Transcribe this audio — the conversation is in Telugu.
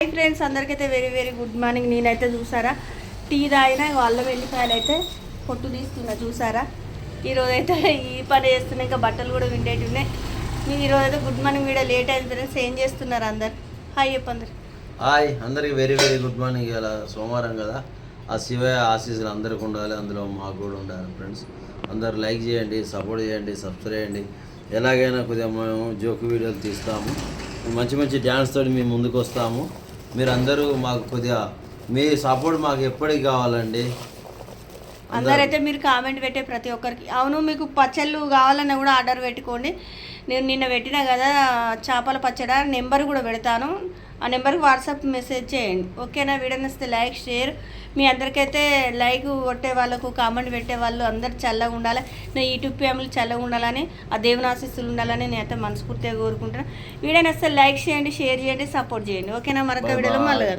హాయ్ ఫ్రెండ్స్, అందరికైతే వెరీ వెరీ గుడ్ మార్నింగ్. నేనైతే చూసారా టీ తాగినా అల్లం వెల్లిపాయలు అయితే పొట్టు తీస్తున్నా చూసారా. ఈరోజు అయితే ఈ పని చేస్తున్నా, ఇంకా బట్టలు కూడా విండేటి ఉన్నాయి. మీరు ఈరోజు అయితే గుడ్ మార్నింగ్ వీడియో లేట్ అయింది ఫ్రెండ్స్. ఏం చేస్తున్నారు అందరు? హాయ్ చెప్పండి. హాయ్ అందరికి వెరీ వెరీ గుడ్ మార్నింగ్. ఇలా సోమవారం కదా, ఆ శివయ్య ఆశీస్సులు అందరికి ఉండాలి, అందులో మాకు కూడా ఉండాలి ఫ్రెండ్స్. అందరు లైక్ చేయండి, సపోర్ట్ చేయండి, సబ్స్క్రైబ్ చేయండి. ఎలాగైనా కొద్దిగా మేము జోకు వీడియోలు తీస్తాము, మంచి మంచి డ్యాన్స్ తోటి మేము ముందుకు వస్తాము. మీరందరూ మాకు కొద్దిగా మీ సపోర్ట్ మాకు ఎప్పటికి కావాలండి. అందరైతే మీరు కామెంట్ పెట్టే ప్రతి ఒక్కరికి. అవును, మీకు పచ్చళ్ళు కావాలన్నా కూడా ఆర్డర్ పెట్టుకోండి. నేను నిన్న పెట్టినా కదా చేపల పచ్చడి, నెంబర్ కూడా పెడతాను. ఆ నెంబర్కి వాట్సాప్ మెసేజ్ చేయండి, ఓకేనా? వీడియో నచ్చితే లైక్ షేర్. మీ అందరికైతే లైక్ కొట్టే వాళ్ళకు, కామెంట్ పెట్టే వాళ్ళు అందరు చల్లగా ఉండాలి, నా యూట్యూబ్ ఫ్యామిలీ చల్లగా ఉండాలని, ఆ దేవుని ఆశీస్సులు ఉండాలని నేనైతే మనస్ఫూర్తిగా కోరుకుంటున్నాను. వీడియో నచ్చితే లైక్ చేయండి, షేర్ చేయండి, సపోర్ట్ చేయండి, ఓకేనా? మరొక వీడియోలో మళ్ళీ